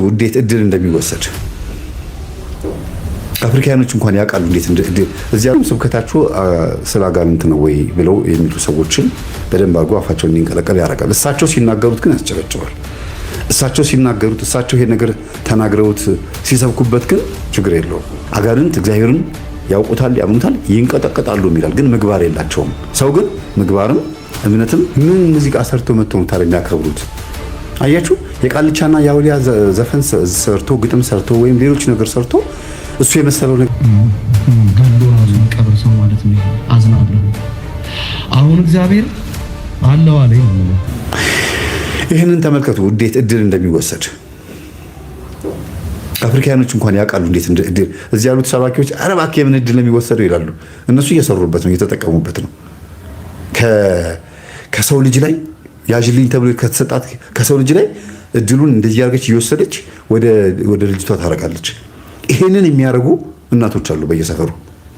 እንዴት እድል እንደሚወሰድ አፍሪካኖች እንኳን ያውቃሉ። እንዴት እዚያም ስብከታቸው ስለ አጋንንት ነው ወይ ብለው የሚሉ ሰዎችን በደንብ አድርጎ አፋቸውን እንዲንቀለቀል ያደርጋል። እሳቸው ሲናገሩት ግን ያስጨበጭባል። እሳቸው ሲናገሩት እሳቸው ይሄ ነገር ተናግረውት ሲሰብኩበት ግን ችግር የለውም። አጋንንት እግዚአብሔርን ያውቁታል፣ ያምኑታል፣ ይንቀጠቀጣሉ ይላል። ግን ምግባር የላቸውም። ሰው ግን ምግባርም እምነትም ምን ሙዚቃ ሰርቶ መጥቶ ነው ታዲያ የሚያከብሩት? አያችሁ፣ የቃልቻና የአውሊያ ዘፈን ሰርቶ ግጥም ሰርቶ ወይም ሌሎች ነገር ሰርቶ እሱ የመሰለው ነገር ገሎ ራሱን ቀብር ሰው ማለት ነው። አዝናለሁ። አሁን እግዚአብሔር አለው አለ ነው። ይህንን ተመልከቱ፣ እንዴት እድል እንደሚወሰድ አፍሪካኖች እንኳን ያውቃሉ። እንዴት እድል እዚህ ያሉት ሰባኪዎች ኧረ እባክህ የምን እድል እንደሚወሰደው ይላሉ። እነሱ እየሰሩበት ነው፣ እየተጠቀሙበት ነው። ከሰው ልጅ ላይ ያዥልኝ ተብሎ ከተሰጣት ከሰው ልጅ ላይ እድሉን እንደዚህ ያርገች እየወሰደች ወደ ልጅቷ ታረጋለች። ይሄንን የሚያደርጉ እናቶች አሉ በየሰፈሩ።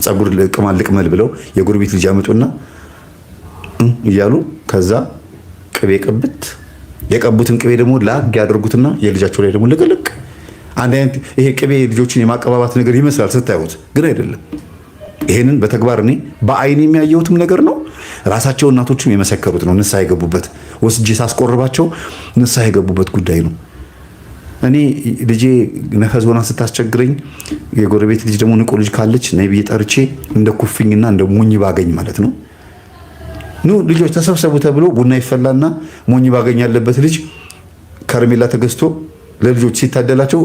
ጸጉር ልቅመል ብለው የጎረቤት ልጅ ያመጡና እያሉ ከዛ ቅቤ ቅብት የቀቡትን ቅቤ ደግሞ ላግ ያደርጉትና የልጃቸው ላይ ደግሞ ልቅልቅ። አንድ አይነት ይሄ ቅቤ ልጆችን የማቀባባት ነገር ይመስላል ስታዩት፣ ግን አይደለም። ይሄንን በተግባር እኔ በአይን የሚያየሁትም ነገር ነው። ራሳቸው እናቶችም የመሰከሩት ነው። ንስሐ የገቡበት ወስጄ ሳስቆርባቸው ንስሐ የገቡበት ጉዳይ ነው። እኔ ልጄ ነፈስ ሆና ስታስቸግረኝ የጎረቤት ልጅ ደግሞ ንቁ ልጅ ካለች ነይ ብዬ ጠርቼ እንደ ኩፍኝና እንደ ሞኝ ባገኝ ማለት ነው። ልጆች ተሰብሰቡ ተብሎ ቡና ይፈላና ሞኝ ባገኝ ያለበት ልጅ ከረሜላ ተገዝቶ ለልጆች ሲታደላቸው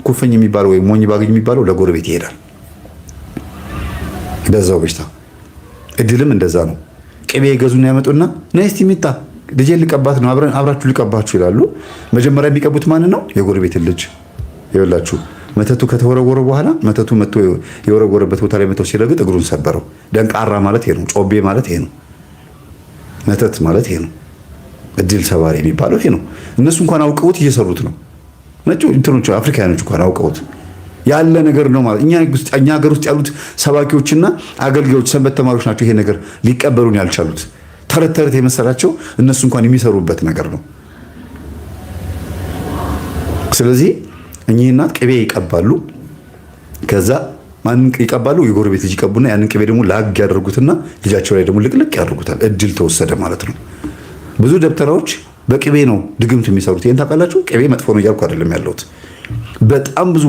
ኩፍኝ የሚባለው ወይ ሞኝ ባገኝ የሚባለው ለጎረቤት ይሄዳል። በዛው በሽታ እድልም እንደዛ ነው። ቅቤ ይገዙና ያመጡና ነይ እስቲ ሚጣ ልጄ ልቀባት ነው አብራችሁ ልቀባችሁ ይላሉ። መጀመሪያ የሚቀቡት ማን ነው? የጎረቤት ልጅ። ይኸውላችሁ መተቱ ከተወረወረ በኋላ መተቱ መጥቶ የወረወረበት ቦታ ላይ መተው ሲረግጥ እግሩን ሰበረው። ደንቃራ ማለት ይሄ ነው። ጮቤ ማለት ይሄ ነው። መተት ማለት ይሄ ነው። እድል ሰባሪ የሚባለው ይሄ ነው። እነሱ እንኳን አውቀውት እየሰሩት ነው። ነጭ እንትኖች አፍሪካኖች እንኳን አውቀውት ያለ ነገር ነው ማለት። እኛ ሀገር ውስጥ ያሉት ሰባኪዎችና አገልጋዮች ሰንበት ተማሪዎች ናቸው ይሄ ነገር ሊቀበሉን ያልቻሉት። ተረት ተረት የመሰላቸው እነሱ እንኳን የሚሰሩበት ነገር ነው። ስለዚህ እኚህ እናት ቅቤ ይቀባሉ። ከዛ ማንን ይቀባሉ? የጎረቤት ልጅ ይቀቡና ያንን ቅቤ ደግሞ ላግ ያደርጉትና ልጃቸው ላይ ደግሞ ልቅልቅ ያደርጉታል። እድል ተወሰደ ማለት ነው። ብዙ ደብተራዎች በቅቤ ነው ድግምት የሚሰሩት። ይሄን ታውቃላችሁ? ቅቤ መጥፎ ነው እያልኩ አይደለም ያለሁት። በጣም ብዙ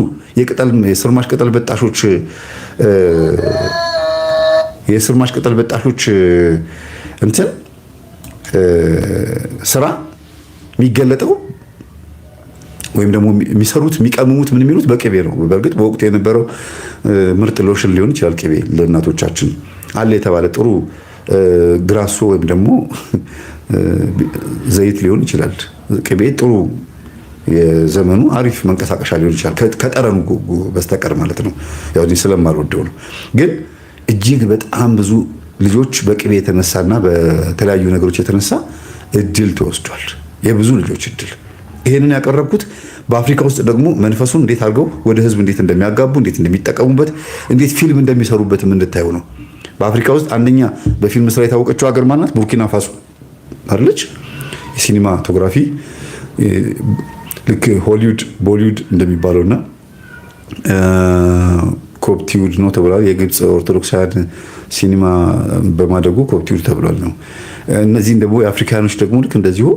የስርማሽ ቅጠል በጣሾች እንትን ስራ የሚገለጠው ወይም ደግሞ የሚሰሩት የሚቀምሙት ምን የሚሉት በቅቤ ነው። በእርግጥ በወቅቱ የነበረው ምርጥ ሎሽን ሊሆን ይችላል። ቅቤ ለእናቶቻችን አለ የተባለ ጥሩ ግራሶ ወይም ደግሞ ዘይት ሊሆን ይችላል። ቅቤ ጥሩ የዘመኑ አሪፍ መንቀሳቀሻ ሊሆን ይችላል ከጠረኑ በስተቀር ማለት ነው። ያው እኔ ስለማልወደው ነው። ግን እጅግ በጣም ብዙ ልጆች በቅቤ የተነሳና በተለያዩ ነገሮች የተነሳ እድል ተወስዷል። የብዙ ልጆች እድል። ይሄንን ያቀረብኩት በአፍሪካ ውስጥ ደግሞ መንፈሱን እንዴት አድርገው ወደ ህዝብ እንዴት እንደሚያጋቡ እንዴት እንደሚጠቀሙበት እንዴት ፊልም እንደሚሰሩበትም እንድታዩ ነው። በአፍሪካ ውስጥ አንደኛ በፊልም ስራ የታወቀችው ሀገር ማናት? ቡርኪና ፋሶ አይደለች? የሲኒማቶግራፊ ልክ ሆሊውድ ቦሊውድ እንደሚባለውና ኮፕቲውድ ነው ተብሏል። የግብፅ ኦርቶዶክሳውያን ሲኒማ በማደጉ ኮፕቲውድ ተብሏል ነው። እነዚህን ደግሞ የአፍሪካኖች ደግሞ ልክ እንደዚሁ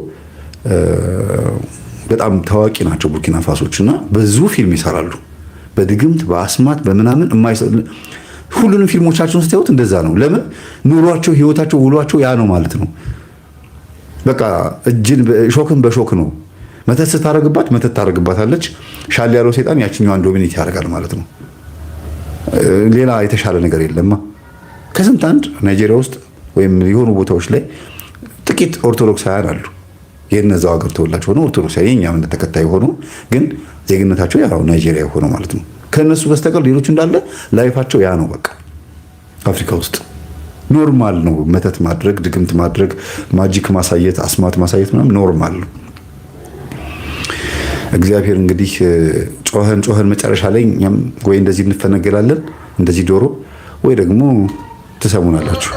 በጣም ታዋቂ ናቸው ቡርኪና ፋሶች እና ብዙ ፊልም ይሰራሉ። በድግምት በአስማት በምናምን ሁሉንም ፊልሞቻቸውን ስታዩት እንደዛ ነው። ለምን? ኑሯቸው፣ ህይወታቸው፣ ውሏቸው ያ ነው ማለት ነው። በቃ እጅን ሾክን በሾክ ነው። መተት ስታረግባት መተት ታረግባታለች። ሻል ያለው ሰይጣን ያችኛዋን ዶሚኔት ያደርጋል ማለት ነው። ሌላ የተሻለ ነገር የለማ። ከስንት አንድ ናይጄሪያ ውስጥ ወይም የሆኑ ቦታዎች ላይ ጥቂት ኦርቶዶክሳውያን አሉ። የነዛው ሀገር ተወላጅ ሆኖ ኦርቶዶክሳዊ የኛ እምነት ተከታይ ሆኖ ግን ዜግነታቸው ያው ናይጄሪያ ሆኖ ማለት ነው። ከነሱ በስተቀር ሌሎች እንዳለ ላይፋቸው ያ ነው። በቃ አፍሪካ ውስጥ ኖርማል ነው። መተት ማድረግ፣ ድግምት ማድረግ፣ ማጂክ ማሳየት፣ አስማት ማሳየት ምናምን ኖርማል ነው። እግዚአብሔር እንግዲህ ጮኸን መጨረሻ ላይ እኛም ወይ እንደዚህ እንፈነገላለን እንደዚህ ዶሮ ወይ ደግሞ ትሰሙናላችሁ።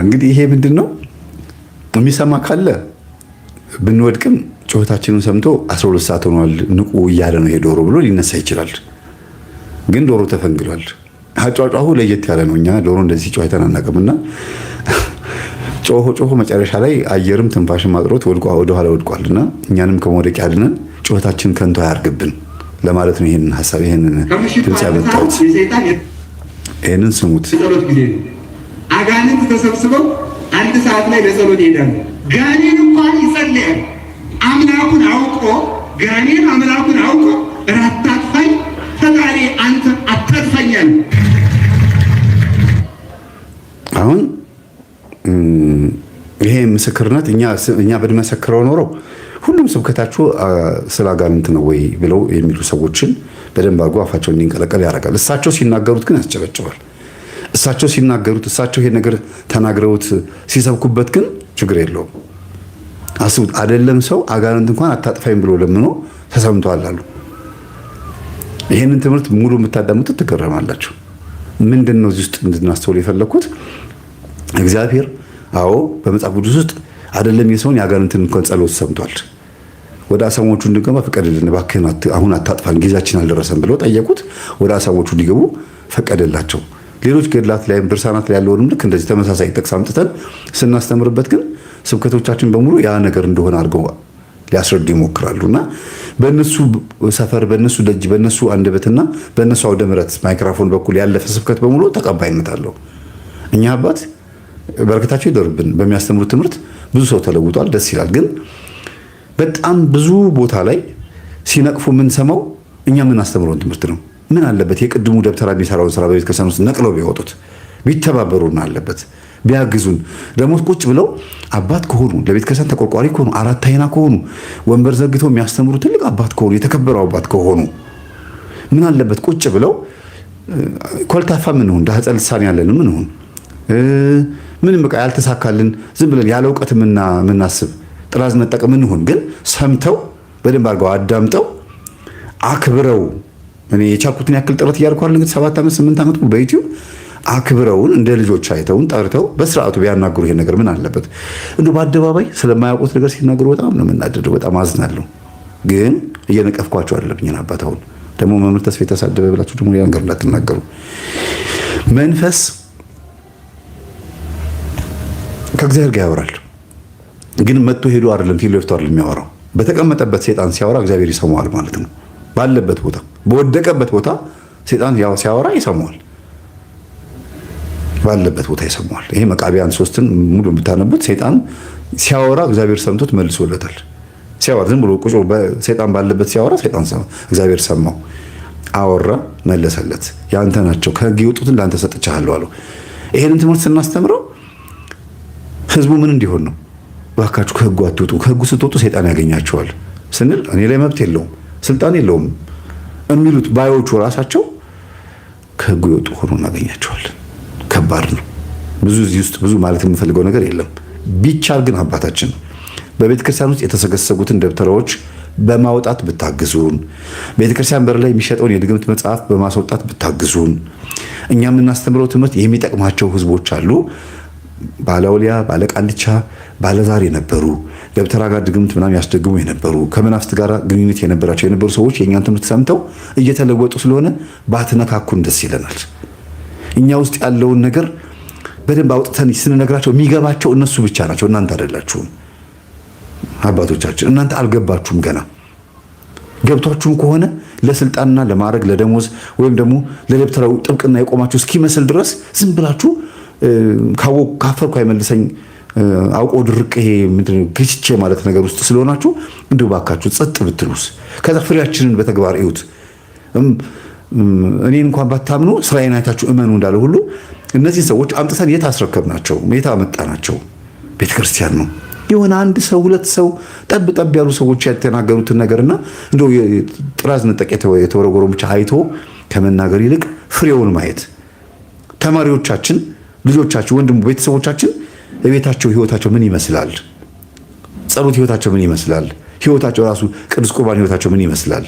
እንግዲህ ይሄ ምንድነው የሚሰማ ካለ ብንወድቅም ጩኸታችንን ሰምቶ 12 ሰዓት ሆኗል ንቁ እያለ ነው ይሄ ዶሮ ብሎ ሊነሳ ይችላል። ግን ዶሮ ተፈንግሏል። አጫጫሁ ለየት ያለ ነው። እኛ ዶሮ እንደዚህ ጮኸተን አናውቅምና ጮሆ መጨረሻ ላይ አየርም ትንፋሽም አጥሮት ወደ ኋላ ወድቋልና እኛንም ከመውደቅ ያድነን፣ ጩኸታችን ከንቱ አያርግብን ለማለት ነው። ይሄንን ሐሳብ ይሄንን ድምጽ ያመጣሁት። ይሄንን ስሙት። ጸሎት ጊዜ ነው። አጋንንት ተሰብስበው አንድ ሰዓት ላይ ለጸሎት ይሄዳሉ። ጋኔን እንኳን ይጸልያል። አምላኩን አውቆ ጋኔን አምላኩን አውቆ ራታጥፋኝ ፈጣሪ አንተ አታጥፋኛል። አሁን ይሄ ምስክርነት እኛ ብንመሰክረው ኖሮ ሁሉም ስብከታችሁ ስለ አጋንንት ነው ወይ ብለው የሚሉ ሰዎችን በደንብ አድርጎ አፋቸውን እንዲንቀለቀል ያደርጋል። እሳቸው ሲናገሩት ግን ያስጨበጭባል። እሳቸው ሲናገሩት እሳቸው ይሄ ነገር ተናግረውት ሲሰብኩበት ግን ችግር የለውም። አስቡት፣ አይደለም ሰው አጋንንት እንኳን አታጥፋኝ ብሎ ለምኖ ተሰምቷል አሉ። ይሄንን ትምህርት ሙሉ የምታዳምጡት ትገረማላችሁ። ምንድነው እዚህ ውስጥ እንድናስተውል የፈለኩት? እግዚአብሔር አዎ በመጽሐፍ ቅዱስ ውስጥ አይደለም የሰውን የአጋንንትን እንኳን ጸሎት ሰምቷል። ወደ አሳሞቹ እንዲገባ ፈቀደልን፣ እባክህን አሁን አታጥፋን ጊዜያችን አልደረሰም ብለው ጠየቁት። ወደ አሳሞቹ እንዲገቡ ፈቀደላቸው። ሌሎች ገድላት ላይም ድርሳናት ላይ ያለውንም ልክ እንደዚህ ተመሳሳይ ጥቅስ አምጥተን ስናስተምርበት ግን ስብከቶቻችን በሙሉ ያ ነገር እንደሆነ አድርገው ሊያስረዱ ይሞክራሉና በእነሱ ሰፈር፣ በእነሱ ደጅ፣ በእነሱ አንደበትና በእነሱ አውደ ምሕረት ማይክሮፎን በኩል ያለፈ ስብከት በሙሉ ተቀባይነት አለው። እኛ አባት በረከታቸው ይደርብን። በሚያስተምሩት ትምህርት ብዙ ሰው ተለውጧል፣ ደስ ይላል። ግን በጣም ብዙ ቦታ ላይ ሲነቅፉ የምንሰማው እኛ ምን አስተምረውን ትምህርት ነው። ምን አለበት የቅድሙ ደብተራ የሚሰራውን ስራ በቤተ ክርስቲያን ውስጥ ነቅለው ቢያወጡት፣ ቢተባበሩና አለበት ቢያግዙን። ደግሞ ቁጭ ብለው አባት ከሆኑ ለቤተ ክርስቲያን ተቆርቋሪ ከሆኑ አራት አይና ከሆኑ ወንበር ዘግተው የሚያስተምሩ ትልቅ አባት ከሆኑ የተከበረው አባት ከሆኑ ምን አለበት ቁጭ ብለው ኮልታፋ ምን ሆን ዳህጸ ልሳን ያለን ምን ሆን ምንም በቃ ያልተሳካልን ዝም ብለን ያለ እውቀት ምናስብ ጥራዝ ነጠቅ ምን ሆን ግን ሰምተው በደንብ አድርገው አዳምጠው አክብረው እኔ የቻልኩትን ያክል ጥረት እያደረኩ እንግዲህ 7 ዓመት 8 ዓመት በዩቲዩብ አክብረውን እንደ ልጆች አይተውን ጠርተው በስርዓቱ ቢያናግሩ ይሄን ነገር ምን አለበት? እንዴ በአደባባይ ስለማያውቁት ነገር ሲናገሩ በጣም ነው የምናደደው፣ በጣም አዝናለሁ። ግን እየነቀፍኳቸው አይደለም። እኛን አባት አሁን ደግሞ መምህር ተስፋ የተሳደበ ብላችሁ ደግሞ ያ ነገር እንዳትናገሩ። መንፈስ ከእግዚአብሔር ጋር ያወራል። ግን መጥቶ ሄዶ አይደለም ፊት ለፊቱ አይደለም የሚያወራው። በተቀመጠበት ሰይጣን ሲያወራ እግዚአብሔር ይሰማዋል ማለት ነው። ባለበት ቦታ በወደቀበት ቦታ ሰይጣን ያው ሲያወራ ይሰማዋል። ባለበት ቦታ ይሰማዋል። ይሄ መቃቢያን 3ን ሙሉ ብታነቡት ሰይጣን ሲያወራ እግዚአብሔር ሰምቶት መልሶለታል። ሲያወራ ዝም ብሎ ቁጭ ሰይጣን ባለበት ሲያወራ ሰይጣን ሰማ፣ እግዚአብሔር ሰማው፣ አወራ፣ መለሰለት። ያንተ ናቸው ከሕግ የወጡትን ላንተ ሰጥቻለሁ አለው። ይሄንን ትምህርት ስናስተምረው ህዝቡ ምን እንዲሆን ነው? ባካችሁ ከሕጉ አትወጡ፣ ከሕጉ ስትወጡ ሰይጣን ያገኛቸዋል ስንል እኔ ላይ መብት የለውም ስልጣን የለውም የሚሉት ባዮቹ ራሳቸው ከሕጉ የወጡ ሆኖ እናገኛቸዋለን። ከባድ ነው። ብዙ እዚህ ውስጥ ብዙ ማለት የምፈልገው ነገር የለም። ቢቻል ግን አባታችን በቤተ ክርስቲያን ውስጥ የተሰገሰጉትን ደብተራዎች በማውጣት ብታግዙን፣ ቤተ ክርስቲያን በር ላይ የሚሸጠውን የድግምት መጽሐፍ በማስወጣት ብታግዙን። እኛ የምናስተምረው ትምህርት የሚጠቅማቸው ህዝቦች አሉ። ባለውሊያ፣ ባለቃልቻ፣ ባለዛር የነበሩ ደብተራ ጋር ድግምት ምናምን ያስደግሙ የነበሩ ከመናፍስት ጋር ግንኙነት የነበሩ ሰዎች የእኛን ትምህርት ሰምተው እየተለወጡ ስለሆነ ባትነካኩን ደስ ይለናል። እኛ ውስጥ ያለውን ነገር በደንብ አውጥተን ስንነግራቸው የሚገባቸው እነሱ ብቻ ናቸው። እናንተ አይደላችሁም። አባቶቻችን እናንተ አልገባችሁም። ገና ገብቷችሁም ከሆነ ለስልጣንና ለማዕረግ ለደሞዝ ወይም ደግሞ ለደብተራው ጥብቅና የቆማችሁ እስኪመስል ድረስ ዝም ብላችሁ ካፈርኩ አይመልሰኝ አውቆ ድርቅ ይሄ ምንድነው ግጭቼ ማለት ነገር ውስጥ ስለሆናችሁ እንደው ባካችሁ ጸጥ ብትሉስ፣ ከዛ ፍሬያችንን በተግባር እዩት። እኔ እንኳን ባታምኑ ስራዬን አይታችሁ እመኑ እንዳለ ሁሉ እነዚህ ሰዎች አምጥተን የት አስረከብናቸው? የት አመጣናቸው? ቤተክርስቲያን ነው። የሆነ አንድ ሰው ሁለት ሰው ጠብ ያሉ ሰዎች ያተናገሩትን ነገርና እንደው ጥራዝ ነጠቅ የተወረወረው ብቻ አይቶ ከመናገር ይልቅ ፍሬውን ማየት። ተማሪዎቻችን፣ ልጆቻችን፣ ወንድም ቤተሰቦቻችን በቤታቸው ህይወታቸው ምን ይመስላል? ጸሎት ህይወታቸው ምን ይመስላል? ህይወታቸው ራሱ ቅዱስ ቁርባን ህይወታቸው ምን ይመስላል?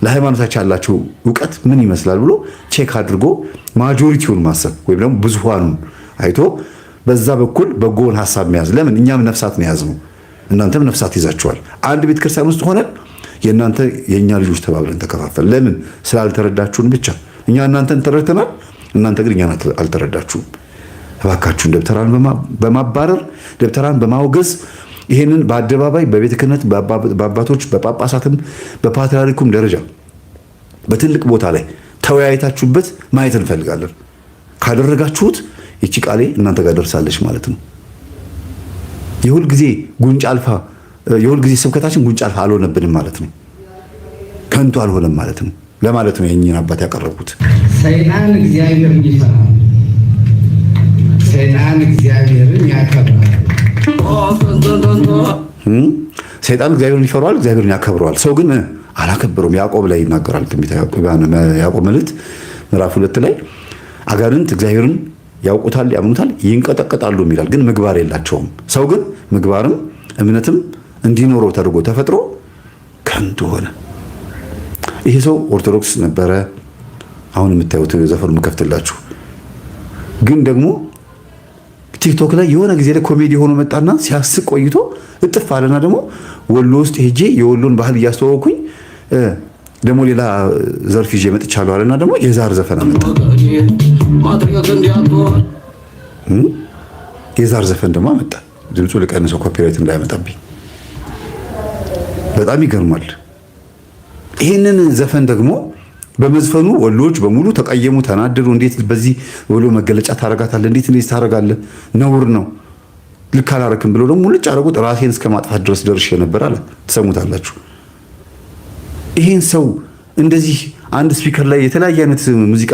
ለሃይማኖታቸው ያላቸው ዕውቀት ምን ይመስላል ብሎ ቼክ አድርጎ ማጆሪቲውን ማሰብ ወይም ደግሞ ብዙሃኑን አይቶ በዛ በኩል በጎውን ሐሳብ መያዝ። ለምን እኛም ነፍሳት ነው የያዝነው፣ እናንተም ነፍሳት ይዛችኋል። አንድ ቤተ ክርስቲያን ውስጥ ሆነን የእናንተ የእኛ ልጆች ተባብለን ተከፋፈል። ለምን ስላልተረዳችሁን ብቻ። እኛ እናንተን ተረድተናል፣ እናንተ ግን እኛን አልተረዳችሁም። እባካችሁን ደብተራን በማባረር ደብተራን በማውገዝ ይሄንን በአደባባይ በቤተ ክህነት በአባቶች በጳጳሳትም በፓትርያርኩም ደረጃ በትልቅ ቦታ ላይ ተወያይታችሁበት ማየት እንፈልጋለን። ካደረጋችሁት ይቺ ቃሌ እናንተ ጋር ደርሳለች ማለት ነው። የሁል ጊዜ ጉንጭ አልፋ የሁል ጊዜ ስብከታችን ጉንጭ አልፋ አልሆነብንም ማለት ነው። ከንቱ አልሆነም ማለት ነው ለማለት ነው የእኚህን አባት ያቀረብኩት። ሰይጣን እግዚአብሔርን ይፈራል፣ ሰይጣን እግዚአብሔርን ያከብራል። ሰይጣን እግዚአብሔርን ይፈራዋል፣ እግዚአብሔርን ያከብረዋል። ሰው ግን አላከበረውም። ያዕቆብ ላይ ይናገራል። ትንቢተ ያዕቆብ መልእክት ምዕራፍ 2 ላይ አጋንንት እግዚአብሔርን ያውቁታል፣ ያምኑታል፣ ይንቀጠቀጣሉ ይላል። ግን ምግባር የላቸውም። ሰው ግን ምግባርም እምነትም እንዲኖረው ተደርጎ ተፈጥሮ ከንቱ ሆነ። ይሄ ሰው ኦርቶዶክስ ነበረ። አሁን የምታዩት ዘፈኑ የምከፍትላችሁ ግን ደግሞ ቲክቶክ ላይ የሆነ ጊዜ ላይ ኮሜዲ ሆኖ መጣና ሲያስቅ ቆይቶ እጥፍ አለና ደግሞ ወሎ ውስጥ ሄጄ የወሎን ባህል እያስተዋወኩኝ ደግሞ ሌላ ዘርፍ ይዤ መጥቻለሁ አለና ደግሞ የዛር ዘፈን አመጣ። የዛር ዘፈን ደግሞ አመጣ። ድምፁ ልቀንሰው ኮፒራይት እንዳይመጣብኝ። በጣም ይገርማል። ይህንን ዘፈን ደግሞ በመዝፈኑ ወሎች በሙሉ ተቀየሙ፣ ተናደዱ። እንዴት በዚህ ወሎ መገለጫ ታረጋታለህ? እንዴት እንደዚህ ታረጋለህ? ነውር ነው፣ ልክ አላረክም ብሎ ደግሞ ሙልጭ አረጉት። ራሴን እስከ ማጥፋት ድረስ ደርሼ ነበር አለ። ትሰሙታላችሁ። ይሄን ሰው እንደዚህ አንድ ስፒከር ላይ የተለያየ አይነት ሙዚቃ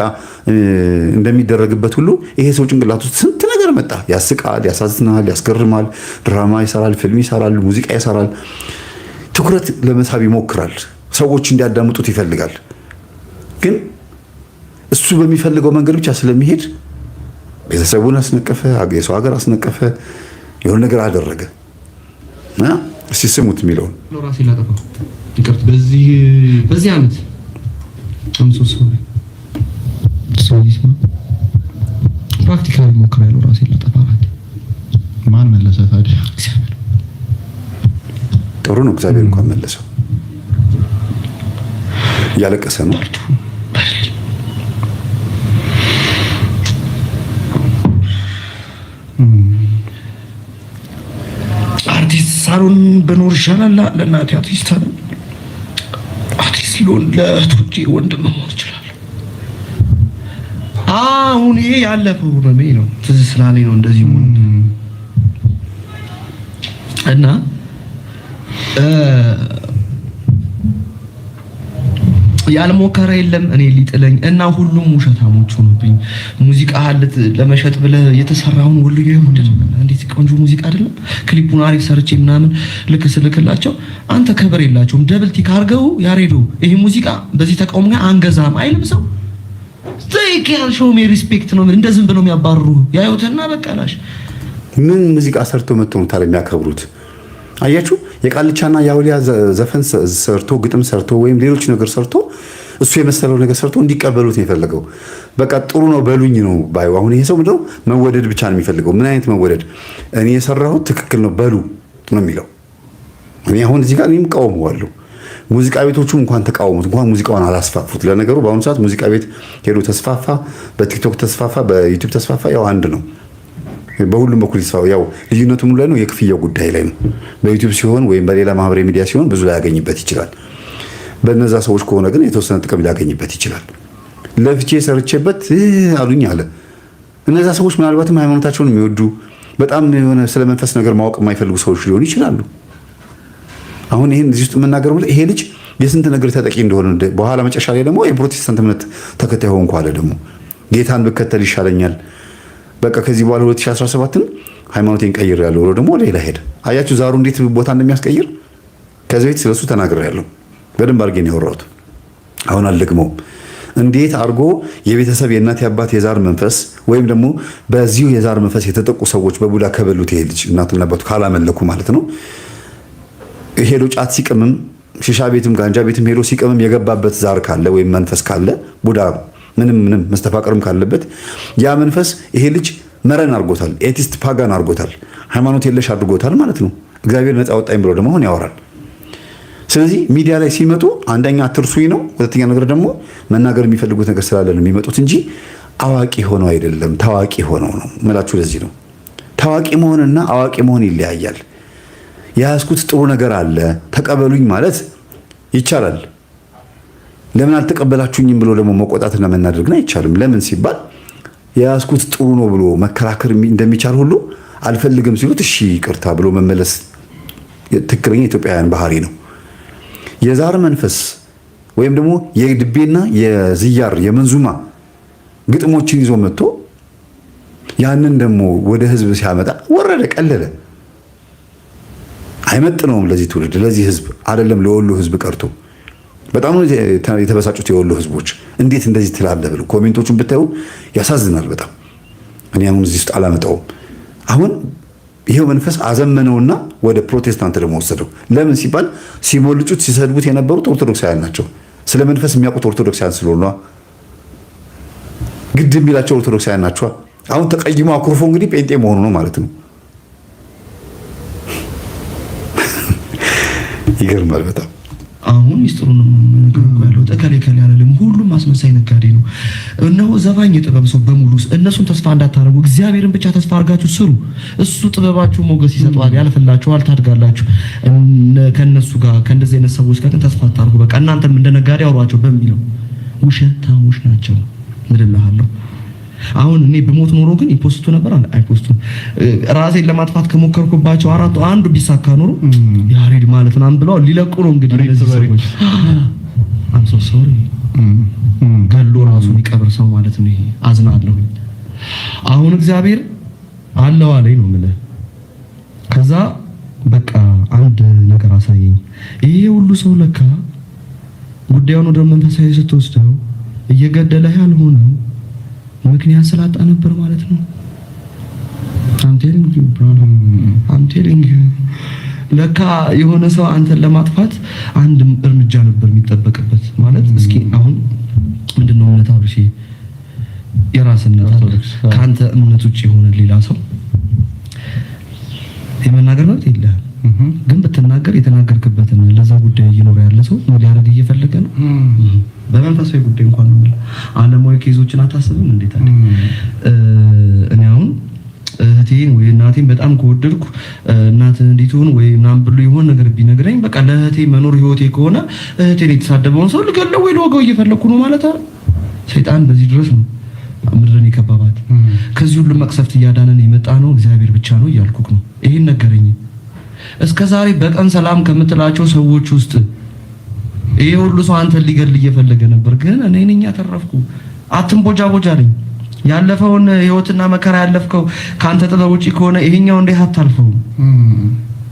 እንደሚደረግበት ሁሉ ይሄ ሰው ጭንቅላት ውስጥ ስንት ነገር መጣ። ያስቃል፣ ያሳዝናል፣ ያስገርማል፣ ድራማ ይሰራል፣ ፊልም ይሰራል፣ ሙዚቃ ይሰራል። ትኩረት ለመሳብ ይሞክራል። ሰዎች እንዲያዳምጡት ይፈልጋል። ግን እሱ በሚፈልገው መንገድ ብቻ ስለሚሄድ ቤተሰቡን አስነቀፈ፣ የሰው ሀገር አስነቀፈ፣ የሆነ ነገር አደረገ። እስቲ ስሙት የሚለውን ራሴ ላጠፋው ይቅርት በዚህ ዓመት ፕራክቲካሊ ሞክራለሁ ራሴን ላጠፋ። ማን መለሰ ታዲያ? ጥሩ ነው። እግዚአብሔር እንኳን መለሰው። እያለቀሰ ነው። አርቲስት ሳሎን በኖር ይሻላል። ለእናቴ አርቲስት ሊሆን ለእህቶቼ ወንድም መሆን ይችላል። አሁን ይሄ ያለፈው ህመሜ ነው፣ ትዝ ስላለኝ ነው እንደዚህ ሆነ እና ያልሞከረ የለም እኔ ሊጥለኝ እና ሁሉም ውሸታሞች ሆኑብኝ። ሙዚቃ ለመሸጥ ብለህ የተሰራውን ሁሉ ይወደድ እንዴት ቆንጆ ሙዚቃ አይደለም? ክሊፑን አሪፍ ሰርቼ ምናምን ልክ ስልክላቸው አንተ ከበር የላቸውም ደብል ቲክ አድርገው ያሬዶ ይሄ ሙዚቃ በዚህ ተቃውሞ ጋር አንገዛም አይልም ሰው ዘይካል ሾው ሚ ሪስፔክት ነው እንደ ዝም ብለው የሚያባርሩ ያዩትና በቃላሽ ምን ሙዚቃ ሰርቶ መጥቶ ነው ታዲያ የሚያከብሩት? አያችሁ፣ የቃልቻና የአውሊያ ዘፈን ሰርቶ ግጥም ሰርቶ ወይም ሌሎች ነገር ሰርቶ እሱ የመሰለው ነገር ሰርቶ እንዲቀበሉት ነው የፈለገው። በቃ ጥሩ ነው በሉኝ ነው ባዩ። አሁን ይሄ ሰው ምንድነው መወደድ ብቻ ነው የሚፈልገው። ምን አይነት መወደድ? እኔ የሰራሁት ትክክል ነው በሉ ነው የሚለው። እኔ አሁን እዚህ ጋር እኔም እቃወመዋለሁ። ሙዚቃ ቤቶቹ እንኳን ተቃወሙት፣ እንኳን ሙዚቃውን አላስፋፉት። ለነገሩ በአሁኑ ሰዓት ሙዚቃ ቤት ሄዶ ተስፋፋ፣ በቲክቶክ ተስፋፋ፣ በዩቲዩብ ተስፋፋ፣ ያው አንድ ነው። በሁሉም በኩል ይስፋው። ያው ልዩነቱ ሙሉ ላይ ነው፣ የክፍያው ጉዳይ ላይ ነው። በዩቲዩብ ሲሆን ወይም በሌላ ማህበራዊ ሚዲያ ሲሆን ብዙ ላይ ያገኝበት ይችላል። በነዛ ሰዎች ከሆነ ግን የተወሰነ ጥቅም ሊያገኝበት ይችላል። ለፍቼ ሰርቼበት አሉኝ አለ። እነዛ ሰዎች ምናልባትም ሃይማኖታቸውን የሚወዱ በጣም የሆነ ስለ መንፈስ ነገር ማወቅ የማይፈልጉ ሰዎች ሊሆኑ ይችላሉ። አሁን ይሄን እዚህ ውስጥ የምናገረው ይሄ ልጅ የስንት ነገር ተጠቂ እንደሆነ በኋላ መጨረሻ ላይ ደግሞ የፕሮቴስታንት እምነት ተከታይ ሆንኩ አለ። ደግሞ ጌታን ብከተል ይሻለኛል፣ በቃ ከዚህ በኋላ 2017ን ሃይማኖቴን ቀይሬያለሁ ብሎ ደግሞ ሌላ ሄደ። አያችሁ ዛሩ እንዴት ቦታ እንደሚያስቀይር። ከዚህ ቤት ስለሱ ተናግሬያለሁ፣ በደንብ አድርጌ ነው ያወራሁት። አሁን አልደግመውም። እንዴት አድርጎ የቤተሰብ የእናት የአባት የዛር መንፈስ ወይም ደግሞ በዚሁ የዛር መንፈስ የተጠቁ ሰዎች በቡዳ ከበሉት ይሄ ልጅ እናቱና አባቱ ካላመለኩ ማለት ነው። ሄዶ ጫት ሲቅምም ሽሻ ቤትም ጋንጃ ቤትም ሄዶ ሲቅምም የገባበት ዛር ካለ ወይም መንፈስ ካለ ቡዳ ምንም መስተፋቅርም ካለበት ያ መንፈስ ይሄ ልጅ መረን አድርጎታል። ኤቲስት ፓጋን አድርጎታል። ሃይማኖት የለሽ አድርጎታል ማለት ነው። እግዚአብሔር ነፃ ወጣኝ ብሎ ደግሞ አሁን ያወራል። ስለዚህ ሚዲያ ላይ ሲመጡ አንደኛ አትርሱኝ ነው፣ ሁለተኛ ነገር ደግሞ መናገር የሚፈልጉት ነገር ስላለ ነው የሚመጡት እንጂ አዋቂ ሆነው አይደለም፣ ታዋቂ ሆነው ነው የምላችሁ። ለዚህ ነው ታዋቂ መሆንና አዋቂ መሆን ይለያያል። የያዝኩት ጥሩ ነገር አለ ተቀበሉኝ ማለት ይቻላል። ለምን አልተቀበላችሁኝም ብሎ ደግሞ መቆጣትና መናደር ግን አይቻልም። ለምን ሲባል የያዝኩት ጥሩ ነው ብሎ መከራከር እንደሚቻል ሁሉ አልፈልግም ሲሉት እሺ ይቅርታ ብሎ መመለስ ትክክለኛ ኢትዮጵያውያን ባህሪ ነው። የዛር መንፈስ ወይም ደግሞ የድቤና የዝያር የመንዙማ ግጥሞችን ይዞ መጥቶ ያንን ደግሞ ወደ ህዝብ ሲያመጣ ወረደ፣ ቀለለ። አይመጥነውም ለዚህ ትውልድ፣ ለዚህ ህዝብ አይደለም ለወሎ ህዝብ ቀርቶ በጣም የተበሳጩት የወሎ ህዝቦች እንዴት እንደዚህ ትላለህ ብለው ኮሜንቶቹን ብታዩ ያሳዝናል በጣም። እኔ አሁን እዚህ ውስጥ አላመጣውም። አሁን ይሄው መንፈስ አዘመነውና ወደ ፕሮቴስታንት ደግሞ ወሰደው። ለምን ሲባል ሲሞልጩት ሲሰድቡት የነበሩት ኦርቶዶክሳውያን ናቸው። ስለ መንፈስ የሚያውቁት ኦርቶዶክሳውያን ስለሆነ ግድ የሚላቸው ኦርቶዶክሳውያን ናቸው። አሁን ተቀይሞ አኩርፎ እንግዲህ ጴንጤ መሆኑ ነው ማለት ነው። ይገርማል በጣም። አሁን ሚስጥሩ ነው ያለው። ተከለ ያለም ሁሉም አስመሳይ ነጋዴ ነው። እነሆ ዘፋኝ የጥበብ ሰው በሙሉ እነሱን ተስፋ እንዳታረጉ እግዚአብሔርን ብቻ ተስፋ አድርጋችሁ ስሩ። እሱ ጥበባችሁ ሞገስ ይሰጣል፣ ያልፍላችኋል፣ ታድጋላችሁ። ከነሱ ጋር ከእንደዚህ አይነት ሰዎች ጋር ተስፋ አታርጉ። በቃ እናንተም እንደ ነጋዴ አውሯቸው በሚለው ውሸታሞች ናቸው ምድላሃለሁ። አሁን እኔ በሞት ኖሮ ግን ይፖስቱ ነበር አይፖስቱም። ራሴን ለማጥፋት ከሞከርኩባቸው አራቱ አንዱ ቢሳካ ኖሮ ያሬድ ማለት ነው ብለው ሊለቁ ነው እንግዲህ እነዚህ ሰዎች። አም ሶ ሶሪ ገሎ ራሱ የሚቀብር ሰው ማለት ነው። ይሄ አዝናለሁ። አሁን እግዚአብሔር አለው አለኝ ነው የምልህ። ከዛ በቃ አንድ ነገር አሳየኝ። ይሄ ሁሉ ሰው ለካ ጉዳዩን ወደ መንፈሳዊ ስትወስደው እየገደለ ያልሆነው ምክንያት ስላጣ ነበር ማለት ነው። I'm telling you bro, I'm telling you ለካ የሆነ ሰው አንተን ለማጥፋት አንድ እርምጃ ነበር የሚጠበቅበት ማለት። እስኪ አሁን ምንድነው እምነት አብርሽ የራስነት ኦርቶዶክስ ካንተ እምነት ውጪ የሆነ ሌላ ሰው የመናገር መብት የለህም። ግን ብትናገር የተናገርክበትን ለዛ ጉዳይ እየኖረ ያለ ሰው ምን ሊያደርግ እየፈለገ ነው? በመንፈሳዊ ጉዳይ እንኳን ነው ዓለማዊ ኬዞችን አታስብም እንዴት አለ። እኔ አሁን እህቴን ወይ እናቴን በጣም ከወደድኩ እናትን እንዴት ሆነ ወይ ምናምን ብሎ ይሆን ነገር ቢነግረኝ በቃ ለእህቴ መኖር ህይወቴ ከሆነ እህቴን የተሳደበውን ሰው ልገለው ወይ ልወጋው እየፈለኩ ነው ማለት አይደል? ሰይጣን በዚህ ድረስ ነው ምድርን የከባባት። ከዚህ ሁሉ መቅሰፍት እያዳነን የመጣ ነው እግዚአብሔር ብቻ ነው እያልኩክ ነው። ይሄን ነገረኝ። እስከ ዛሬ በቀን ሰላም ከምትላቸው ሰዎች ውስጥ ይሄ ሁሉ ሰው አንተን ሊገል እየፈለገ ነበር፣ ግን እኔ ነኝ ያተረፍኩ። አትንቦጃቦጃ አለኝ። ያለፈውን ህይወትና መከራ ያለፍከው ካንተ ጥበብ ውጪ ከሆነ ይሄኛው እንዴት አታልፈው?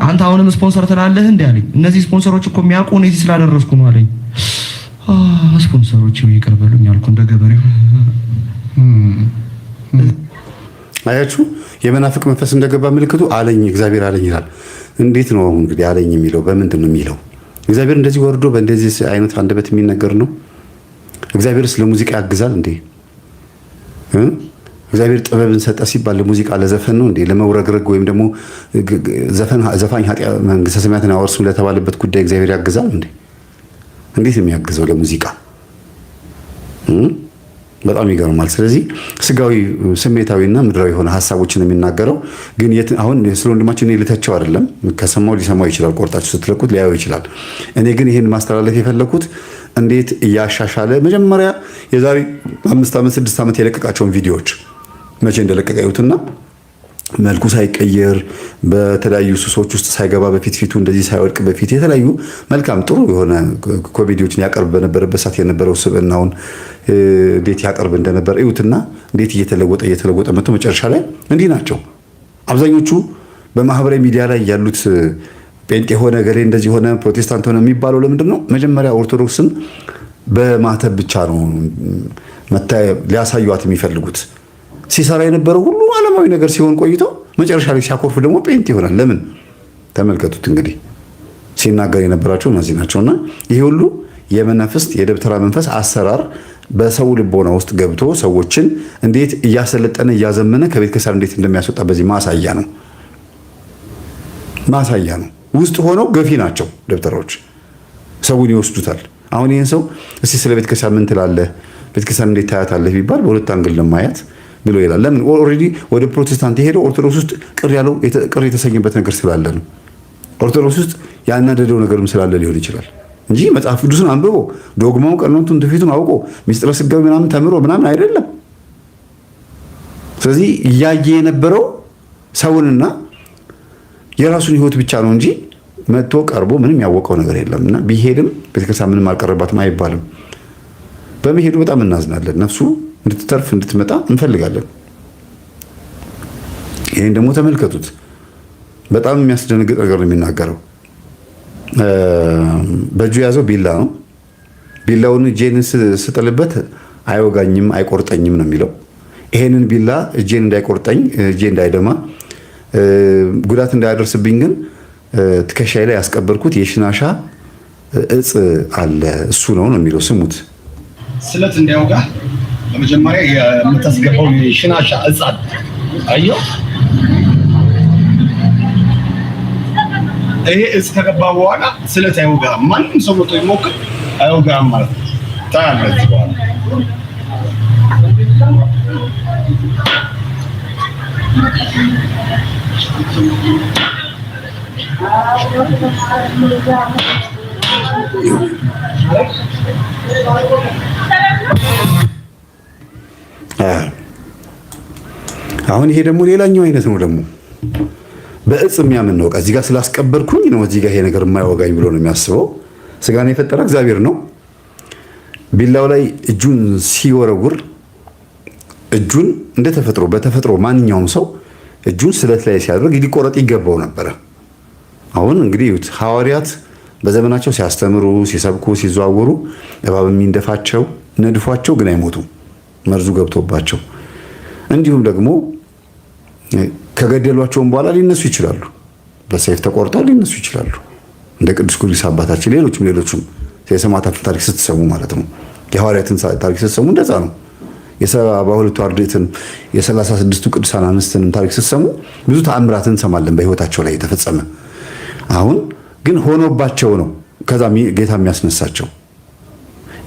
አንተ አሁንም ስፖንሰር ትላለህ እንዴ አለኝ። እነዚህ ስፖንሰሮች እኮ የሚያውቁ ነው እዚህ ስላደረስኩ ነው አለኝ። ስፖንሰሮች ይቅር በሉኝ አልኩ እንደ ገበሬው። አያችሁ የመናፍቅ መንፈስ እንደገባ ምልክቱ አለኝ እግዚአብሔር አለኝ ይላል። እንዴት ነው እንግዲህ አለኝ የሚለው በምንድን ነው የሚለው? እግዚአብሔር እንደዚህ ወርዶ በእንደዚህ አይነት አንደበት የሚነገር ነው? እግዚአብሔር ስለ ሙዚቃ ያግዛል እንዴ? እግዚአብሔር ጥበብን ሰጠ ሲባል ለሙዚቃ ለዘፈን ነው እንዴ? ለመውረግረግ ወይም ደግሞ ዘፋኝ ኃጢአት መንግስተ ሰማያትን ያወርሱ ለተባለበት ጉዳይ እግዚአብሔር ያግዛል እንዴ? እንዴት የሚያግዘው ለሙዚቃ? በጣም ይገርማል። ስለዚህ ስጋዊ ስሜታዊና ምድራዊ የሆነ ሐሳቦችን የሚናገረው ግን አሁን ስለ ወንድማችን ልተቸው አይደለም። ከሰማው ሊሰማው ይችላል፣ ቆርጣችሁ ስትለቁት ሊያየው ይችላል። እኔ ግን ይሄን ማስተላለፍ የፈለኩት እንዴት እያሻሻለ መጀመሪያ የዛሬ 5 ዓመት 6 ዓመት የለቀቃቸውን ቪዲዮዎች መቼ እንደለቀቀ ይሁትና መልኩ ሳይቀየር በተለያዩ ሱሶች ውስጥ ሳይገባ በፊት ፊቱ እንደዚህ ሳይወድቅ በፊት የተለያዩ መልካም ጥሩ የሆነ ኮሜዲዎችን ያቀርብ በነበረበት ሰዓት የነበረው ስብዕናውን እንዴት ያቀርብ እንደነበር እዩትና እንዴት እየተለወጠ መጥቶ መጨረሻ ላይ እንዲህ ናቸው። አብዛኞቹ በማህበራዊ ሚዲያ ላይ ያሉት ጴንጤ ሆነ ገሌ እንደዚህ ሆነ ፕሮቴስታንት ሆነ የሚባለው ለምንድን ነው? መጀመሪያ ኦርቶዶክስን በማተብ ብቻ ነው ሊያሳዩት የሚፈልጉት። ሲሰራ የነበረው ሁሉ ዓለማዊ ነገር ሲሆን ቆይቶ መጨረሻ ላይ ሲያኮርፍ ደግሞ ጴንጤ ይሆናል። ለምን? ተመልከቱት እንግዲህ ሲናገር የነበራቸው እነዚህ ናቸውና ይሄ ሁሉ የመናፍስት የደብተራ መንፈስ አሰራር በሰው ልቦና ውስጥ ገብቶ ሰዎችን እንዴት እያሰለጠነ እያዘመነ ከቤተ ክርስቲያን እንዴት እንደሚያስወጣ በዚህ ማሳያ ነው። ውስጥ ሆነው ገፊ ናቸው ደብተራዎች፣ ሰውን ይወስዱታል። አሁን ይህን ሰው እስቲ ስለ ቤተ ክርስቲያን ምን ትላለህ፣ ቤተ ክርስቲያን እንዴት ታያታለህ ቢባል በሁለት አንግል ለማየት ብሎ ይላል። ለምን ኦልሬዲ ወደ ፕሮቴስታንት የሄደው ኦርቶዶክስ ውስጥ ቅር የተሰኘበት ነገር ስላለ ነው። ኦርቶዶክስ ውስጥ ያናደደው ነገርም ስላለ ሊሆን ይችላል እንጂ መጽሐፍ ቅዱስን አንብቦ ዶግማውን፣ ቀኖቱን፣ ትውፊቱን አውቆ ሚስጥረ ስጋዊ ምናምን ተምሮ ምናምን አይደለም። ስለዚህ እያየ የነበረው ሰውንና የራሱን ሕይወት ብቻ ነው እንጂ መጥቶ ቀርቦ ምንም ያወቀው ነገር የለምና ቢሄድም ቤተክርስቲያን ምንም አልቀረባትም አይባልም። በመሄዱ በጣም እናዝናለን። ነፍሱ እንድትተርፍ እንድትመጣ እንፈልጋለን። ይህን ደግሞ ተመልከቱት። በጣም የሚያስደነግጥ ነገር ነው የሚናገረው። በእጁ የያዘው ቢላ ነው። ቢላውን እጄን ስጥልበት አይወጋኝም አይቆርጠኝም ነው የሚለው። ይሄንን ቢላ እጄን እንዳይቆርጠኝ፣ እጄ እንዳይደማ፣ ጉዳት እንዳያደርስብኝ ግን ትከሻዬ ላይ ያስቀበርኩት የሽናሻ እጽ አለ እሱ ነው የሚለው። ስሙት። ስለት እንዳይወጋ በመጀመሪያ የምታስገባው የሽናሻ እጽ አለ። አየው፣ ይሄ እጽ ከገባ በኋላ ስለት አይወጋም። ማንም ሰው ወጥቶ ይሞክር አይወጋም ማለት ነው። ታያለህ በኋላ አሁን ይሄ ደግሞ ሌላኛው አይነት ነው። ደግሞ በእጽ የሚያምን ነው። እዚህ ጋር ስላስቀበርኩኝ ነው እዚህ ጋር ይሄ ነገር የማይወጋኝ ብሎ ነው የሚያስበው። ስጋን የፈጠረ እግዚአብሔር ነው። ቢላው ላይ እጁን ሲወረውር እጁን እንደተፈጥሮ በተፈጥሮ ማንኛውም ሰው እጁን ስለት ላይ ሲያደርግ ሊቆረጥ ይገባው ነበረ። አሁን እንግዲህ ሐዋርያት በዘመናቸው ሲያስተምሩ፣ ሲሰብኩ፣ ሲዘዋወሩ እባብ የሚንደፋቸው ነድፏቸው ግን አይሞቱም መርዙ ገብቶባቸው። እንዲሁም ደግሞ ከገደሏቸውም በኋላ ሊነሱ ይችላሉ። በሰይፍ ተቆርጠው ሊነሱ ይችላሉ። እንደ ቅዱስ ጊዮርጊስ አባታችን ሌሎችም የሰማዕታትን ታሪክ ስትሰሙ ማለት ነው። የሐዋርያትን ታሪክ ስትሰሙ እንደዛ ነው። የ72ቱ አርድእትን የ36ቱ ቅዱሳን አንስትን ታሪክ ስትሰሙ ብዙ ተአምራትን እንሰማለን በህይወታቸው ላይ የተፈጸመ። አሁን ግን ሆኖባቸው ነው ከዛ ጌታ የሚያስነሳቸው።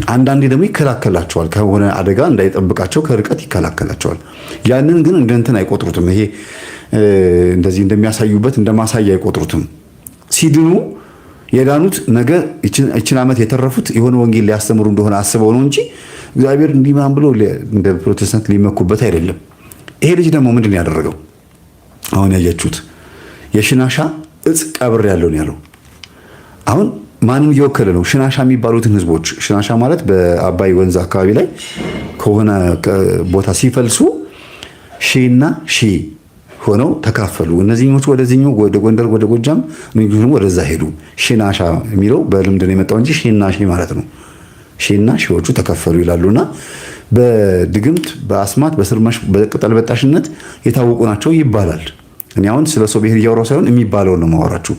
አንዳንዴ ደግሞ ይከላከላቸዋል፣ ከሆነ አደጋ እንዳይጠብቃቸው ከርቀት ይከላከላቸዋል። ያንን ግን እንደ እንትን አይቆጥሩትም። ይሄ እንደዚህ እንደሚያሳዩበት እንደማሳያ አይቆጥሩትም። ሲድኑ የዳኑት ነገ ይችን ዓመት የተረፉት የሆነ ወንጌል ሊያስተምሩ እንደሆነ አስበው ነው እንጂ እግዚአብሔር እንዲህ ምናምን ብሎ እንደ ፕሮቴስታንት ሊመኩበት አይደለም። ይሄ ልጅ ደግሞ ምንድን ነው ያደረገው? አሁን ያያችሁት የሽናሻ እጽ ቀብር ያለው ነው ያለው። አሁን ማንም እየወከለ ነው? ሽናሻ የሚባሉትን ህዝቦች። ሽናሻ ማለት በአባይ ወንዝ አካባቢ ላይ ከሆነ ቦታ ሲፈልሱ ሺና ሺ ሆነው ተካፈሉ። እነዚህኞቹ ወደዚህኛው ወደ ጎንደር ወደ ጎጃም፣ እነዚህኞቹ ወደዛ ሄዱ። ሽናሻ የሚለው በልምድ ነው የመጣው እንጂ ሺና ሺ ማለት ነው። ሺና ሺዎቹ ተከፈሉ ይላሉና በድግምት በአስማት በስርማሽ በቅጠል በጣሽነት የታወቁ ናቸው ይባላል። እኔ አሁን ስለ ሰው ብሔር እያወራሁ ሳይሆን የሚባለውን ነው የማወራችሁ።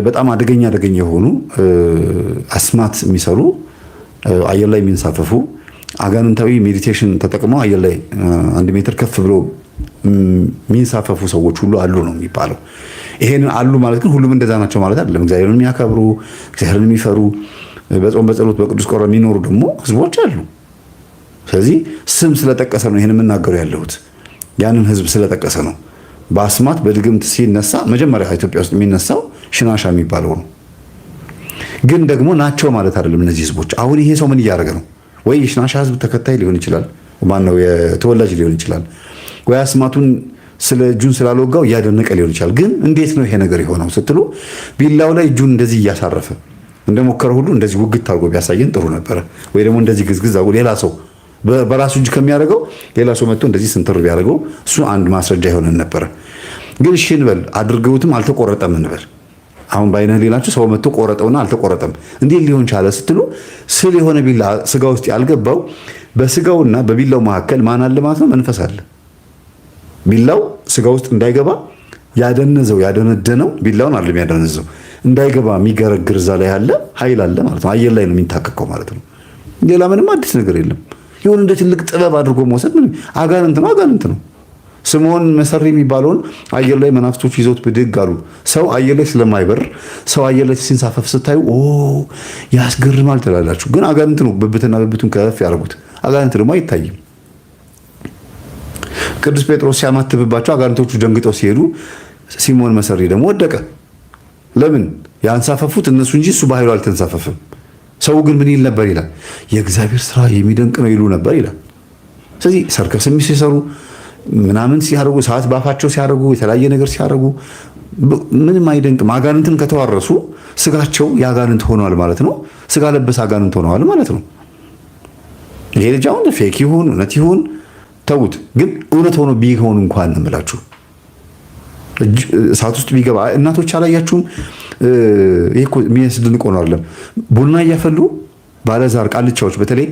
በጣም አደገኛ የሆኑ አስማት የሚሰሩ አየር ላይ የሚንሳፈፉ አጋንንታዊ ሜዲቴሽን ተጠቅመው አየር ላይ 1 ሜትር ከፍ ብሎ የሚንሳፈፉ ሰዎች ሁሉ አሉ ነው የሚባለው። ይሄንን አሉ ማለት ግን ሁሉም እንደዛ ናቸው ማለት አይደለም። እግዚአብሔርን የሚያከብሩ እግዚአብሔርን የሚፈሩ በጾም በጸሎት በቅዱስ ቁርባን የሚኖሩ ደግሞ ህዝቦች አሉ። ስለዚህ ስም ስለጠቀሰ ነው ይሄን የምናገረው ያለሁት። ያንን ህዝብ ስለጠቀሰ ነው። በአስማት በድግምት ሲነሳ መጀመሪያ ኢትዮጵያ ውስጥ የሚነሳው ሽናሻ የሚባለው ነው። ግን ደግሞ ናቸው ማለት አይደለም እነዚህ ህዝቦች። አሁን ይሄ ሰው ምን እያደረገ ነው? ወይ የሽናሻ ህዝብ ተከታይ ሊሆን ይችላል፣ ማነው የተወላጅ ሊሆን ይችላል፣ ወይ አስማቱን ስለ እጁን ስላልወጋው እያደነቀ ሊሆን ይችላል። ግን እንዴት ነው ይሄ ነገር የሆነው ስትሉ ቢላው ላይ እጁን እንደዚህ እያሳረፈ እንደሞከረ ሁሉ እንደዚህ ውግት አድርጎ ቢያሳየን ጥሩ ነበረ። ወይ ደግሞ እንደዚህ ግዝግዝ አድርጎ ሌላ ሰው በራሱ እጅ ከሚያደርገው ሌላ ሰው መጥቶ እንደዚህ ስንትር ቢያደርገው እሱ አንድ ማስረጃ ይሆነን ነበረ። ግን እሺ እንበል አድርገውትም አልተቆረጠም እንበል። አሁን ባይነህ ሌላችሁ ሰው መጥቶ ቆረጠውና አልተቆረጠም እንዴት ሊሆን ቻለ ስትሉ ስለ የሆነ ቢላ ስጋ ውስጥ ያልገባው በስጋውና በቢላው መካከል ማን አለ ማለት ነው? መንፈስ አለ። ቢላው ስጋ ውስጥ እንዳይገባ ያደነደነው ቢላውን አይደለም ያደነዘው እንዳይገባ የሚገረግር እዛ ላይ ያለ ኃይል አለ ማለት ነው። አየር ላይ ነው የሚንታከከው ማለት ነው። ሌላ ምንም አዲስ ነገር የለም። ይሁን እንደ ትልቅ ጥበብ አድርጎ መውሰድ ምን አጋንንት ነው። ስምዖን መሰሪ የሚባለውን አየር ላይ መናፍስቶች ይዘውት ብድግ አሉ። ሰው አየር ላይ ስለማይበር ሰው አየር ላይ ሲንሳፈፍ ስታዩ ያስገርማል ትላላችሁ። ግን አጋንንት ነው ብብትና ብብቱን ከፍ ያደርጉት። አጋንንት ደግሞ አይታይም። ቅዱስ ጴጥሮስ ሲያማትብባቸው አጋንንቶቹ ደንግጠው ሲሄዱ ሲሞን መሰሪ ደግሞ ወደቀ። ለምን? ያንሳፈፉት እነሱ እንጂ እሱ በኃይሉ አልተንሳፈፈም። ሰው ግን ምን ይል ነበር ይላል? የእግዚአብሔር ስራ የሚደንቅ ነው ይሉ ነበር ይላል። ስለዚህ ሰርከስ ሲሰሩ ምናምን ሲያደርጉ ሰዓት ባፋቸው ሲያደርጉ የተለያየ ነገር ሲያደርጉ ምንም አይደንቅም። አጋንንትን ከተዋረሱ ስጋቸው የአጋንንት ሆነዋል ማለት ነው። ስጋ ለበስ አጋንንት ሆነዋል ማለት ነው። ይሄ ልጅ አሁን ፌክ ይሁን እውነት ይሁን ተውት። ግን እውነት ሆኖ ቢሆን እንኳን እንምላችሁ እሳት ውስጥ ቢገባ እናቶች አላያችሁም? ይሄ እኮ የሚያስደንቅ ሆኖ አይደለም። ቡና እያፈሉ ባለዛር ቃልቻዎች፣ በተለይ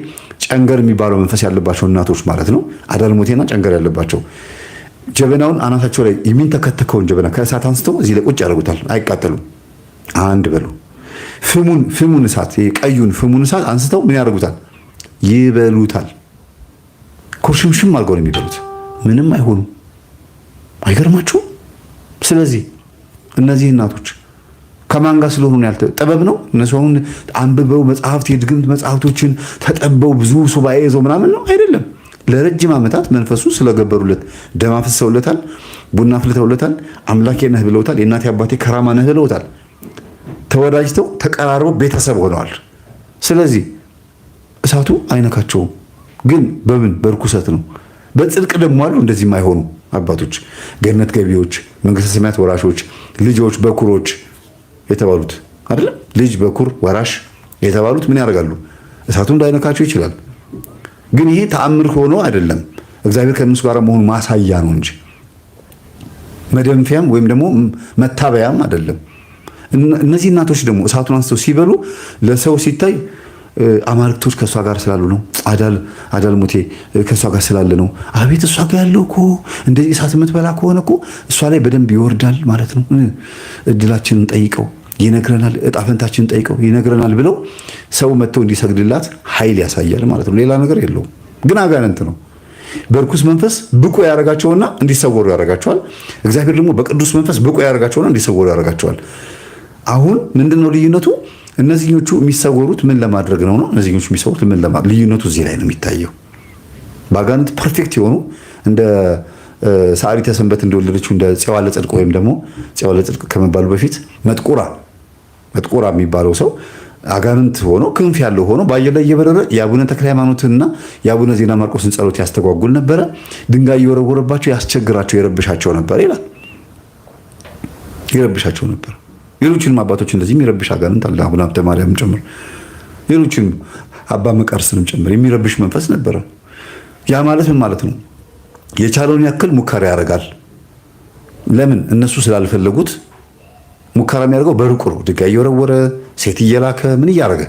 ጨንገር የሚባለው መንፈስ ያለባቸው እናቶች ማለት ነው። አዳልሞቴና ጨንገር ያለባቸው ጀበናውን አናታቸው ላይ የሚንተከተከውን ጀበና ከእሳት አንስተው እዚህ ላይ ቁጭ ያደርጉታል። አይቃጠሉም። አንድ በሉ። ፍሙን እሳት ቀዩን ፍሙን እሳት አንስተው ምን ያደርጉታል? ይበሉታል። ኮርሽምሽም አድርገው ነው የሚበሉት። ምንም አይሆኑም። አይገርማችሁም? ስለዚህ እነዚህ እናቶች ከማን ጋር ስለሆኑ ጥበብ ነው። እነሱ አሁን አንብበው መጽሐፍት የድግምት መጽሐፍቶችን ተጠበው ብዙ ሱባኤ ይዘው ምናምን ነው አይደለም። ለረጅም ዓመታት መንፈሱ ስለገበሩለት ደም አፍሰውለታል፣ ቡና አፍልተውለታል፣ አምላኬ ነህ ብለውታል፣ የእናቴ አባቴ ከራማ ነህ ብለውታል። ተወዳጅተው ተቀራርበው ቤተሰብ ሆነዋል። ስለዚህ እሳቱ አይነካቸውም። ግን በምን በርኩሰት ነው። በጽድቅ ደግሞ አሉ እንደዚህ የማይሆኑ አባቶች፣ ገነት ገቢዎች፣ መንግስተ ሰማያት ወራሾች፣ ልጆች በኩሮች የተባሉት አይደለም። ልጅ በኩር ወራሽ የተባሉት ምን ያደርጋሉ? እሳቱ እንዳይነካቸው ይችላል። ግን ይሄ ተአምር ሆኖ አይደለም፣ እግዚአብሔር ከእነሱ ጋር መሆኑ ማሳያ ነው እንጂ መደንፊያም ወይም ደግሞ መታበያም አይደለም። እነዚህ እናቶች ደግሞ እሳቱን አንስተው ሲበሉ ለሰው ሲታይ አማልክቶች ከእሷ ጋር ስላሉ ነው። አዳልሞቴ ከእሷ ጋር ስላለ ነው። አቤት እሷ ጋር ያለው እኮ እንደዚህ እሳት የምትበላ ከሆነ እኮ እሷ ላይ በደንብ ይወርዳል ማለት ነው። እድላችንን ጠይቀው ይነግረናል፣ እጣ ፈንታችንን ጠይቀው ይነግረናል ብለው ሰው መጥቶ እንዲሰግድላት ኃይል ያሳያል ማለት ነው። ሌላ ነገር የለውም። ግን አጋንንት ነው። በርኩስ መንፈስ ብቁ ያደርጋቸውና እንዲሰወሩ ያደርጋቸዋል። እግዚአብሔር ደግሞ በቅዱስ መንፈስ ብቁ ያደርጋቸውና እንዲሰወሩ ያደርጋቸዋል። አሁን ምንድነው ልዩነቱ? እነዚህኞቹ የሚሰወሩት ምን ለማድረግ ነው? እነዚህኞቹ የሚሰወሩት ምን ለማድረግ? ልዩነቱ እዚህ ላይ ነው የሚታየው። በአጋንንት ፐርፌክት የሆኑ እንደ ሰዓሊተ ሰንበት እንደወለደችው እንደ ጽዋ ለጽድቅ ወይም ደግሞ ጽዋ ለጽድቅ ከመባሉ በፊት መጥቆራ የሚባለው ሰው አጋንንት ሆኖ ክንፍ ያለው ሆኖ በአየር ላይ እየበረረ የአቡነ ተክለ ሃይማኖትና የአቡነ ዜና ማርቆስን ጸሎት ያስተጓጉል ነበረ። ድንጋይ እየወረወረባቸው ያስቸግራቸው፣ የረብሻቸው ነበር ይላል። ይረብሻቸው ነበር። ሌሎችንም አባቶች እንደዚህ የሚረብሽ አጋንንት አለ። አቡነ ሀብተ ማርያም ጭምር ሌሎችንም አባ መቃርስንም ጭምር የሚረብሽ መንፈስ ነበረ። ያ ማለት ምን ማለት ነው? የቻለውን ያክል ሙከራ ያደርጋል። ለምን? እነሱ ስላልፈለጉት ሙከራ የሚያደርገው በሩቁ ነው። ድንጋይ እየወረወረ ሴት እየላከ ምን እያደረገ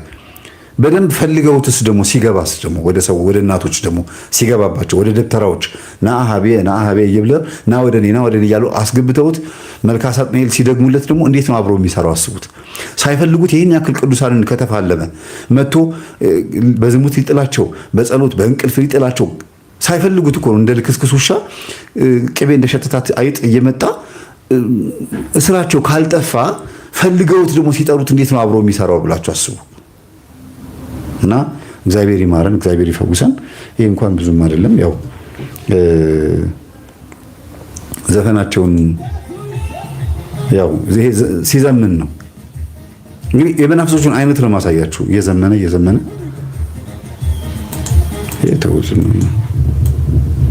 በደንብ ፈልገውትስ ደግሞ ሲገባስ ደግሞ ወደ ሰው ወደ እናቶች ደግሞ ሲገባባቸው ወደ ደብተራዎች ና አሃቤ ይብለ ና ወደ እኔ እያሉ አስገብተውት መልካ ሳጥናኤል ሲደግሙለት ደግሞ እንዴት ነው አብሮ የሚሰራው? አስቡት። ሳይፈልጉት ይህን ያክል ቅዱሳንን ከተፋለመ መጥቶ በዝሙት ሊጥላቸው፣ በጸሎት በእንቅልፍ ሊጥላቸው ሳይፈልጉት እኮ ነው። እንደ ልክስክስ ውሻ ቅቤ እንደሸተታት አይጥ እየመጣ እስራቸው ካልጠፋ ፈልገውት ደግሞ ሲጠሩት እንዴት ነው አብሮ የሚሰራው ብላችሁ አስቡ። እና እግዚአብሔር ይማረን፣ እግዚአብሔር ይፈውሰን። ይሄ እንኳን ብዙም አይደለም፣ ያው ዘፈናቸውን ያው ሲዘምን ነው እንግዲህ የመናፍሶቹን አይነት ነው ማሳያችሁ። እየዘመነ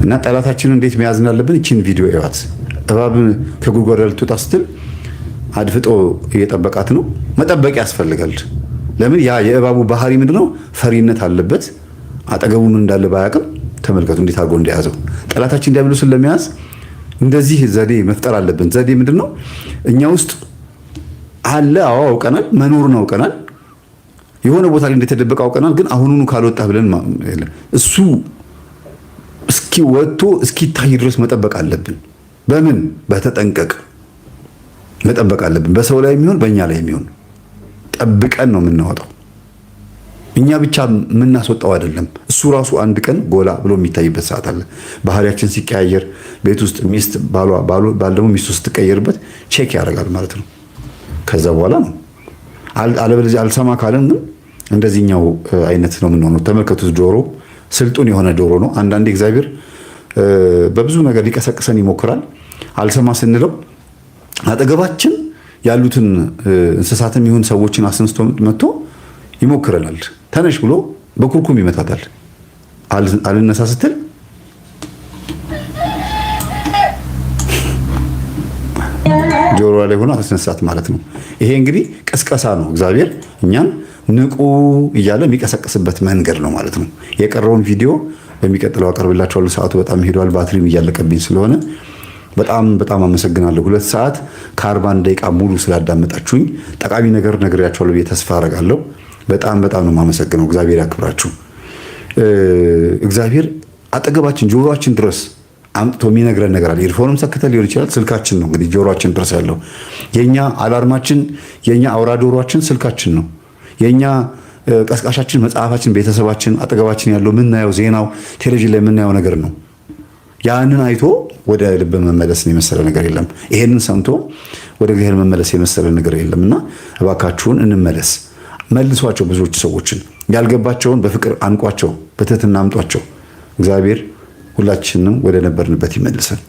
እና ጠላታችንን እንዴት መያዝ እንዳለብን እቺን ቪዲዮ እዩዋት። እባብ ከጉድጓድ ልትወጣ ስትል አድፍጦ እየጠበቃት ነው። መጠበቅ ያስፈልጋል። ለምን? ያ የእባቡ ባህሪ ምንድነው? ፈሪነት አለበት። አጠገቡ ምን እንዳለ ባያውቅም ተመልከቱ እንዴት አድርጎ እንደያዘው። ጠላታችን ዲያብሎስን ለመያዝ እንደዚህ ዘዴ መፍጠር አለብን። ዘዴ ምንድነው? እኛ ውስጥ አለ። አዎ አውቀናል፣ መኖሩን አውቀናል፣ የሆነ ቦታ ላይ እንደተደበቀ አውቀናል። ግን አሁኑኑ ካልወጣ ብለን እሱ እስኪ ወጥቶ እስኪታይ ድረስ መጠበቅ አለብን። በምን? በተጠንቀቅ መጠበቅ አለብን። በሰው ላይ የሚሆን በእኛ ላይ የሚሆን ጠብቀን ነው የምናወጣው። እኛ ብቻ የምናስወጣው አይደለም። እሱ ራሱ አንድ ቀን ጎላ ብሎ የሚታይበት ሰዓት አለ። ባህሪያችን ሲቀያየር ቤት ውስጥ ሚስት ባል ደግሞ ሚስቱ ስትቀየርበት ቼክ ያደርጋል ማለት ነው። ከዛ በኋላ ነው አለበለዚያ አልሰማ ካለን እንደዚህኛው አይነት ነው የምንሆነው። ተመልከቱት፣ ጆሮ ስልጡን የሆነ ጆሮ ነው። አንዳንዴ እግዚአብሔር በብዙ ነገር ሊቀሰቅሰን ይሞክራል። አልሰማ ስንለው አጠገባችን ያሉትን እንስሳትም ይሁን ሰዎችን አስነስቶ መጥቶ ይሞክረናል። ተነሽ ብሎ በኩርኩም ይመታታል። አልነሳ ስትል ጆሮ ላይ ሆኖ አስነሳት ማለት ነው። ይሄ እንግዲህ ቅስቀሳ ነው። እግዚአብሔር እኛን ንቁ እያለ የሚቀሰቅስበት መንገድ ነው ማለት ነው። የቀረውን ቪዲዮ በሚቀጥለው አቀርብላችኋለሁ። ሰዓቱ በጣም ሄዷል። ባትሪም እያለቀብኝ ስለሆነ በጣም አመሰግናለሁ። 2 ሰዓት ከ40 ደቂቃ ሙሉ ስላዳመጣችሁኝ ጠቃሚ ነገር ነግሬያችኋለሁ ብዬ ተስፋ አደርጋለሁ። በጣም ነው የማመሰግነው። እግዚአብሔር ያክብራችሁ። እግዚአብሔር አጠገባችን ጆሮአችን ድረስ አምጥቶ የሚነግረን ነገር አለ። ኢርፎንም ሰክተን ሊሆን ይችላል። ስልካችን ነው እንግዲህ ጆሮአችን ድረስ ያለው። የኛ አላርማችን፣ የኛ አውራ ዶሮአችን ስልካችን ነው። የኛ ቀስቃሻችን መጽሐፋችን፣ ቤተሰባችን፣ አጠገባችን ያለው የምናየው ዜናው፣ ቴሌቪዥን ላይ የምናየው ነገር ነው። ያንን አይቶ ወደ ልብ መመለስን የመሰለ ነገር የለም። ይሄንን ሰምቶ ወደ እግዚአብሔር መመለስ የመሰለ ነገር የለምና እባካችሁን እንመለስ። መልሷቸው። ብዙዎች ሰዎችን ያልገባቸውን በፍቅር አንቋቸው፣ በትህትና አምጧቸው። እግዚአብሔር ሁላችንም ወደ ነበርንበት ይመልሰን።